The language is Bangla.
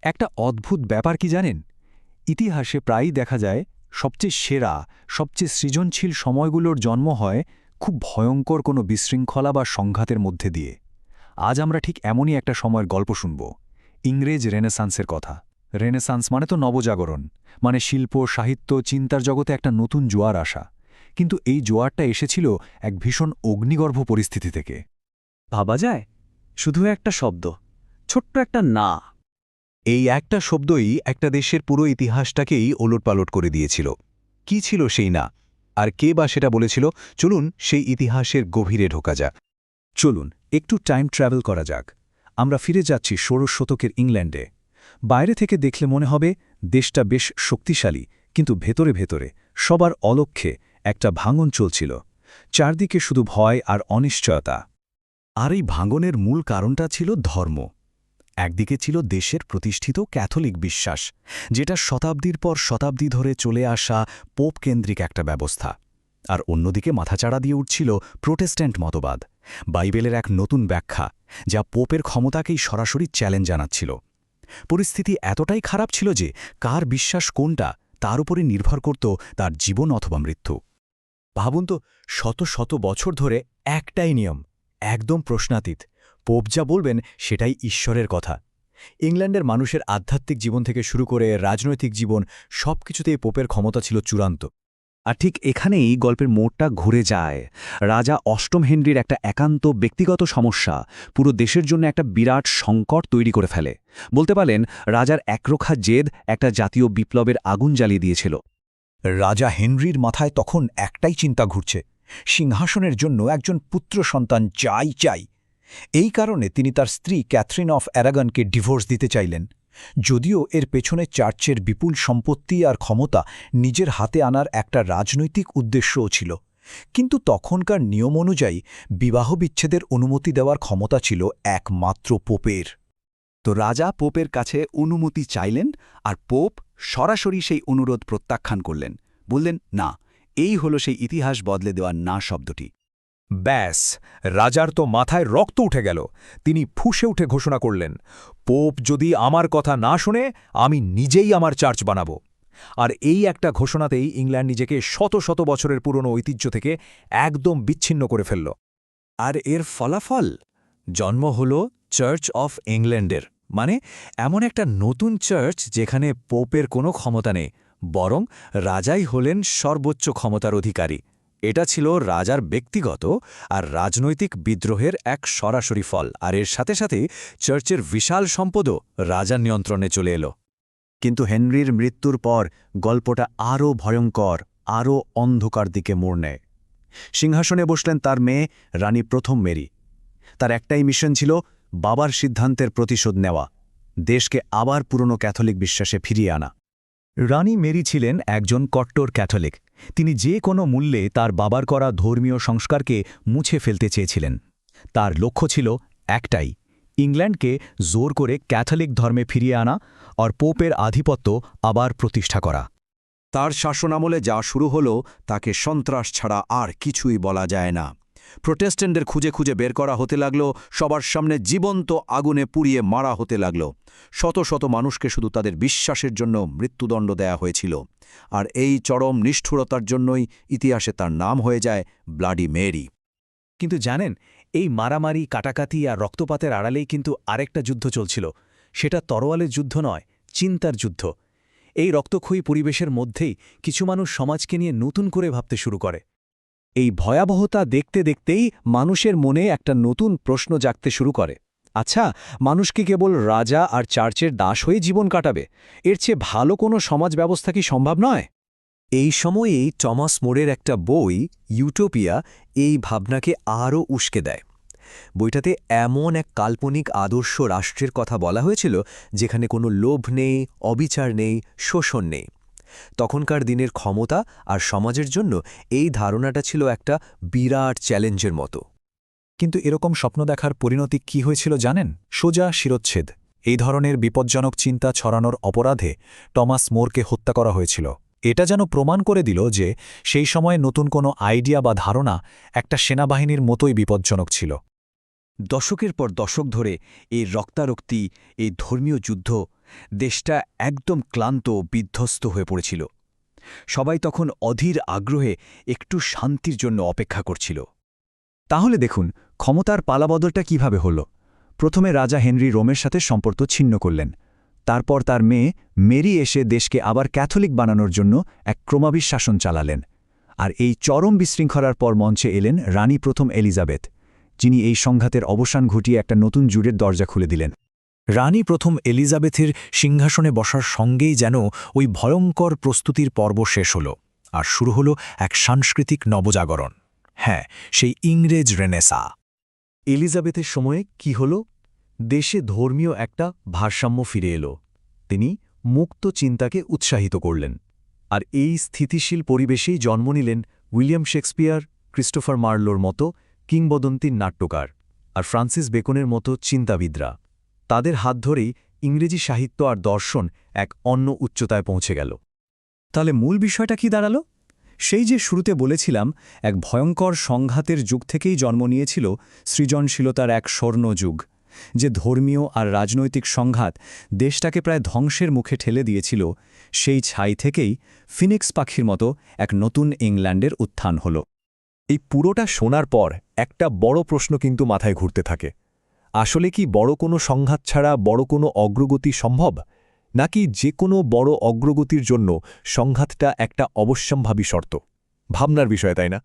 একটা অদ্ভুত ব্যাপার কি জানেন? ইতিহাসে প্রায়ই দেখা যায় সবচেয়ে সেরা, সবচেয়ে সৃজনশীল সময়গুলোর জন্ম হয় খুব ভয়ঙ্কর কোনো বিশৃঙ্খলা বা সংঘাতের মধ্যে দিয়ে। আজ আমরা ঠিক এমনই একটা সময়ের গল্প শুনব, ইংরেজ রেনেসান্সের কথা। রেনেসান্স মানে তো নবজাগরণ, মানে শিল্প, সাহিত্য, চিন্তার জগতে একটা নতুন জোয়ার আসা। কিন্তু এই জোয়ারটা এসেছিল এক ভীষণ অগ্নিগর্ভ পরিস্থিতি থেকে। ভাবা যায় শুধু একটা শব্দ, ছোট্ট একটা না। এই একটা শব্দই একটা দেশের পুরো ইতিহাসটাকেই ওলটপালট করে দিয়েছিল। কি ছিল সেই না, আর কে বা সেটা বলেছিল? চলুন সেই ইতিহাসের গভীরে ঢোকা যাক। চলুন একটু টাইম ট্রাভেল করা যাক। আমরা ফিরে যাচ্ছি ১৬ শতকের ইংল্যান্ডে। বাইরে থেকে দেখলে মনে হবে দেশটা বেশ শক্তিশালী, কিন্তু ভেতরে ভেতরে সবার অলক্ষ্যে একটা ভাঙন চলছিল। চারদিকে শুধু ভয় আর অনিশ্চয়তা। আর এই ভাঙনের মূল কারণটা ছিল ধর্ম। একদিকে ছিল দেশের প্রতিষ্ঠিত ক্যাথলিক বিশ্বাস, যেটা শতাব্দীর পর শতাব্দী ধরে চলে আসা পোপ কেন্দ্রিক একটা ব্যবস্থা। আর অন্যদিকে মাথাচাড়া দিয়ে উঠছিল প্রোটেস্ট্যান্ট মতবাদ, বাইবেলের এক নতুন ব্যাখ্যা, যা পোপের ক্ষমতাকেই সরাসরি চ্যালেঞ্জ জানাচ্ছিল। পরিস্থিতি এতটাই খারাপ ছিল যে কার বিশ্বাস কোনটা তার উপরে নির্ভর করত তার জীবন অথবা মৃত্যু। ভাবুন তো, শত শত বছর ধরে একটাই নিয়ম, একদম প্রশ্নাতীত, পোপ যা বলবেন সেটাই ঈশ্বরের কথা। ইংল্যান্ডের মানুষের আধ্যাত্মিক জীবন থেকে শুরু করে রাজনৈতিক জীবন, সবকিছুতেই পোপের ক্ষমতা ছিল চূড়ান্ত। আর ঠিক এখানেই গল্পের মোড়টা ঘুরে যায়। রাজা অষ্টম হেনরির একটা একান্ত ব্যক্তিগত সমস্যা পুরো দেশের জন্য একটা বিরাট সংকট তৈরি করে ফেলে। বলতে পারেন রাজার একরোখা জেদ একটা জাতীয় বিপ্লবের আগুন জ্বালিয়ে দিয়েছিল। রাজা হেনরির মাথায় তখন একটাই চিন্তা ঘুরছে, সিংহাসনের জন্য একজন পুত্র সন্তান চাই চাই। এই কারণে তিনি তার স্ত্রী ক্যাথরিন অফ অ্যারাগনকে ডিভোর্স দিতে চাইলেন। যদিও এর পেছনে চার্চের বিপুল সম্পত্তি আর ক্ষমতা নিজের হাতে আনার একটা রাজনৈতিক উদ্দেশ্যও ছিল, কিন্তু তখনকার নিয়ম অনুযায়ী বিবাহ বিচ্ছেদের অনুমতি দেওয়ার ক্ষমতা ছিল একমাত্র পোপের। তো রাজা পোপের কাছে অনুমতি চাইলেন, আর পোপ সরাসরি সেই অনুরোধ প্রত্যাখ্যান করলেন। বললেন, না, এই হলো সেই ইতিহাস বদলে দেওয়া না শব্দটি। ব্যাস, রাজার তো মাথায় রক্ত উঠে গেল। তিনি ফুঁসে উঠে ঘোষণা করলেন, পোপ যদি আমার কথা না শোনে, আমি নিজেই আমার চার্চ বানাবো। আর এই একটা ঘোষণাতেই ইংল্যান্ড নিজেকে শত শত বছরের পুরনো ঐতিহ্য থেকে একদম বিচ্ছিন্ন করে ফেলল। আর এর ফলাফল জন্ম হল চার্চ অফ ইংল্যান্ডের, মানে এমন একটা নতুন চার্চ যেখানে পোপের কোনো ক্ষমতা নেই, বরং রাজাই হলেন সর্বোচ্চ ক্ষমতার অধিকারী। এটা ছিল রাজার ব্যক্তিগত আর রাজনৈতিক বিদ্রোহের এক সরাসরি ফল, আর এর সাথে সাথে চার্চের বিশাল সম্পদও রাজার নিয়ন্ত্রণে চলে এলো। কিন্তু হেনরির মৃত্যুর পর গল্পটা আরও ভয়ঙ্কর, আরও অন্ধকার দিকে মোড় নেয়। সিংহাসনে বসলেন তার মেয়ে রানী প্রথম মেরি। তার একটাই মিশন ছিল বাবার সিদ্ধান্তের প্রতিশোধ নেওয়া, দেশকে আবার পুরনো ক্যাথলিক বিশ্বাসে ফিরিয়ে আনা। রানী মেরি ছিলেন একজন কট্টর ক্যাথলিক। তিনি যে কোনো মূল্যে তার বাবার করা ধর্মীয় সংস্কারকে মুছে ফেলতে চেয়েছিলেন। তার লক্ষ্য ছিল একটাই, ইংল্যান্ডকে জোর করে ক্যাথলিক ধর্মে ফিরিয়ে আনা আর পোপের আধিপত্য আবার প্রতিষ্ঠা করা। তার শাসনামলে যা শুরু হলো তাকে সন্ত্রাস ছাড়া আর কিছুই বলা যায় না। প্রোটেস্ট্যান্টদের খুঁজে খুঁজে বের করা হতে লাগল, সবার সামনে জীবন্ত আগুনে পুড়িয়ে মারা হতে লাগল। শত শত মানুষকে শুধু তাদের বিশ্বাসের জন্য মৃত্যুদণ্ড দেয়া হয়েছিল। আর এই চরম নিষ্ঠুরতার জন্যই ইতিহাসে তার নাম হয়ে যায় ব্লাডি মেরি। কিন্তু জানেন, এই মারামারি, কাটাকাটি আর রক্তপাতের আড়ালেই কিন্তু আরেকটা যুদ্ধ চলছিল। সেটা তরোয়ালের যুদ্ধ নয়, চিন্তার যুদ্ধ। এই রক্তক্ষয়ী পরিবেশের মধ্যেই কিছু মানুষ সমাজকে নিয়ে নতুন করে ভাবতে শুরু করে। এই ভয়াবহতা দেখতে দেখতেই মানুষের মনে একটা নতুন প্রশ্ন জাগতে শুরু করে। আচ্ছা, মানুষ কি কেবল রাজা আর চার্চের দাস হয়ে জীবন কাটাবে? এর চেয়ে ভালো কোনো সমাজ ব্যবস্থা কি সম্ভব নয়? এই সময়েই টমাস মোরের একটা বই ইউটোপিয়া এই ভাবনাকে আরও উস্কে দেয়। বইটাতে এমন এক কাল্পনিক আদর্শ রাষ্ট্রের কথা বলা হয়েছিল যেখানে কোনো লোভ নেই, অবিচার নেই, শোষণ নেই। তখনকার দিনের ক্ষমতা আর সমাজের জন্য এই ধারণাটা ছিল একটা বিরাট চ্যালেঞ্জের মতো। কিন্তু এরকম স্বপ্ন দেখার পরিণতি কি হয়েছিল জানেন? সোজা শিরোচ্ছেদ। এই ধরনের বিপজ্জনক চিন্তা ছড়ানোর অপরাধে টমাস মোরকে হত্যা করা হয়েছিল। এটা যেন প্রমাণ করে দিল যে সেই সময়ে নতুন কোনো আইডিয়া বা ধারণা একটা সেনাবাহিনীর মতোই বিপজ্জনক ছিল। দশকের পর দশক ধরে এই রক্তারক্তি, এই ধর্মীয় যুদ্ধ, দেশটা একদম ক্লান্ত ও বিধ্বস্ত হয়ে পড়েছিল। সবাই তখন অধীর আগ্রহে একটু শান্তির জন্য অপেক্ষা করছিল। তাহলে দেখুন ক্ষমতার পালাবদলটা কিভাবে হল। প্রথমে রাজা হেনরি রোমের সাথে সম্পর্ক ছিন্ন করলেন। তারপর তার মেয়ে মেরি এসে দেশকে আবার ক্যাথলিক বানানোর জন্য এক ক্রমাবিশ শাসন চালালেন। আর এই চরম বিশৃঙ্খলার পর মঞ্চে এলেন রানী প্রথম এলিজাবেথ, যিনি এই সংঘাতের অবসান ঘটিয়ে একটা নতুন যুগের দরজা খুলে দিলেন। রানী প্রথম এলিজাবেথের সিংহাসনে বসার সঙ্গেই যেন ওই ভয়ঙ্কর প্রস্তুতির পর্ব শেষ হল, আর শুরু হল এক সাংস্কৃতিক নবজাগরণ। হ্যাঁ, সেই ইংরেজ রেনেসা। এলিজাবেথের সময়ে কি হল? দেশে ধর্মীয় একটা ভারসাম্য ফিরে এলো। তিনি মুক্ত চিন্তাকে উৎসাহিত করলেন। আর এই স্থিতিশীল পরিবেশেই জন্ম নিলেন উইলিয়াম শেক্সপিয়ার, ক্রিস্টোফার মার্লোর মতো কিংবদন্তির নাট্যকার, আর ফ্রান্সিস বেকনের মতো চিন্তাবিদরা। তাদের হাত ধরেই ইংরেজি সাহিত্য আর দর্শন এক অন্য উচ্চতায় পৌঁছে গেল। তাহলে মূল বিষয়টা কি দাঁড়ালো? সেই যে শুরুতে বলেছিলাম, এক ভয়ঙ্কর সংঘাতের যুগ থেকেই জন্ম নিয়েছিল সৃজনশীলতার এক স্বর্ণযুগ, যে ধর্মীয় আর রাজনৈতিক সংঘাত দেশটাকে প্রায় ধ্বংসের মুখে ঠেলে দিয়েছিল। সেই ছাই থেকেই ফিনিক্স পাখির মতো এক নতুন ইংল্যান্ডের উত্থান হল। এই পুরোটা শোনার পর একটা বড় প্রশ্ন কিন্তু মাথায় ঘুরতে থাকে। আসলে কি বড় কোনো সংঘাত ছাড়া বড় কোনো অগ্রগতি সম্ভব, নাকি যে কোনো বড় অগ্রগতির জন্য সংঘাতটা একটা অবশ্যম্ভাবী শর্ত? ভাবনার বিষয়, তাই না?